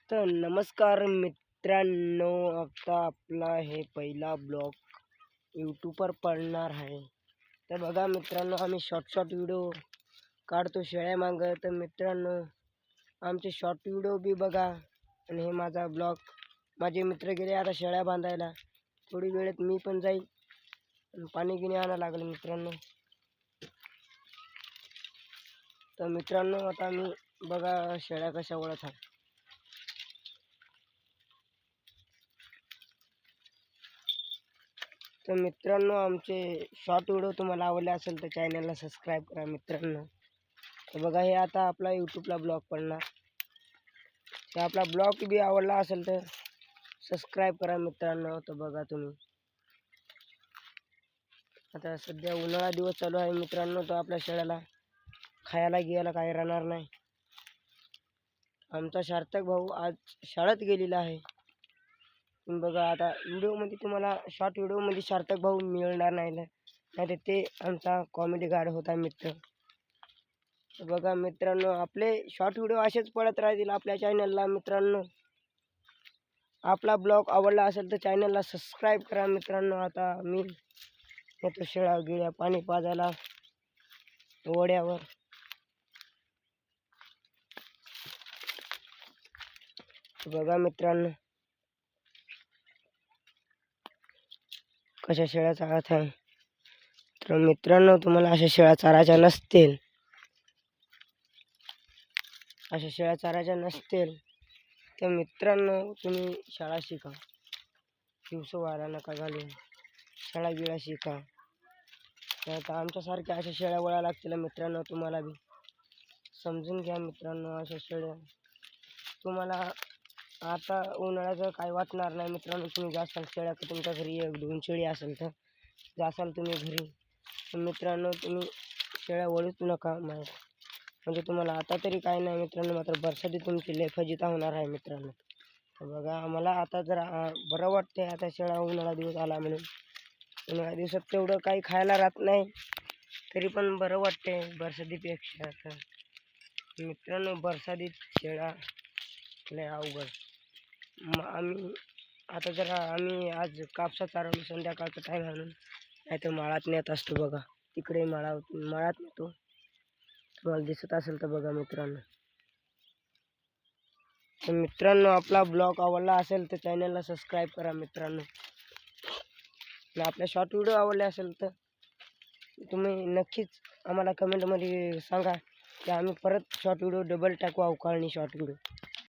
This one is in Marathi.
तर नमस्कार मित्रांनो, आता आपला हे पहिला ब्लॉग यूट्यूबवर पडणार आहे. तर बघा मित्रांनो, आम्ही शॉर्ट व्हिडिओ काढतो शेळ्यामागं. तर मित्रांनो, आमचे शॉर्ट व्हिडिओ बी बघा. आणि हे माझा ब्लॉग, माझे मित्र गेले आता शेळ्या बांधायला. थोडी वेळेत मी पण जाईल आणि पाणी गिणी आणायला लागेल मित्रांनो. तर मित्रांनो, आता मी बघा शेळ्या कशा वळत आहे. तर मित्रांनो, आमचे शॉर्ट व्हिडिओ तुम्हाला आवडले असेल तर चॅनलला सबस्क्राईब करा मित्रांनो. तर बघा, हे आता आपला यूट्यूबला ब्लॉग पडणार. तर आपला ब्लॉग बी आवडला असेल तर सबस्क्राईब करा मित्रांनो. तर बघा तुम्ही, आता सध्या उन्हाळा दिवस चालू आहे मित्रांनो. तर आपल्या शेळ्याला खायला घ्यायला काही राहणार नाही. आमचा सार्थक भाऊ आज शाळेत गेलेला आहे. तुम्ही बघा, आता व्हिडिओमध्ये तुम्हाला शॉर्ट व्हिडिओमध्ये सार्थक भाऊ मिळणार नाही तर ते आमचा कॉमेडी गार्ड होता मित्र. तर बघा मित्रांनो, आपले शॉर्ट व्हिडिओ असेच पडत राहतील आपल्या चॅनलला मित्रांनो. आपला ब्लॉग आवडला असेल तर चॅनलला सबस्क्राईब करा मित्रांनो. आता मी येतो शेळ्या गिळ्या पाणी पाजायला ओढ्यावर. बघा मित्रांनो, कशा शेळ्या चालत आहे. तर मित्रांनो, तुम्हाला अशा शेळ्या चारायच्या नसतील, तर मित्रांनो तुम्ही शाळा शिका. व्हायला नका घालू, शाळा गिळा शिका. तर आता आमच्यासारख्या अशा शेळ्या वळा लागतील मित्रांनो. तुम्हाला बी समजून घ्या मित्रांनो. अशा शेळ्या तुम्हाला आता उन्हाळ्याचं काही वाटणार नाही मित्रांनो. तुम्ही जासाल शेळ्या, तुमच्या घरी 1-2 शेळी असेल तर जासाल तुम्ही घरी. तर मित्रांनो, तुम्ही शेळ्या वळूच नका म्हणजे तुम्हाला आता तरी काही नाही मित्रांनो, मात्र बरसाती तुमची लय फजिता होणार आहे मित्रांनो. तर बघा, आम्हाला आता जरा बरं वाटते आता शेळ्या उन्हाळा दिवस आला म्हणून. उन्हाळ्या दिवसात तेवढं काही खायला राहत नाही, तरी पण बरं वाटते बरसातीपेक्षा. तर मित्रांनो, बरसातीत शेळ्या लय अवघड. आम्ही आज कापसा चारवलं संध्याकाळचा टाईम घालून, नाही तर माळात नेत असतो. बघा तिकडे माळात नेतो, तुम्हाला दिसत असेल तर बघा मित्रांनो. तर मित्रांनो, आपला ब्लॉग आवडला असेल तर चॅनलला सबस्क्राईब करा मित्रांनो. आणि आपल्या शॉर्ट व्हिडिओ आवडले असेल तर तुम्ही नक्कीच आम्हाला कमेंटमध्ये सांगा की आम्ही परत शॉर्ट व्हिडिओ डबल टाकू, अवकाळणी शॉर्ट व्हिडिओ.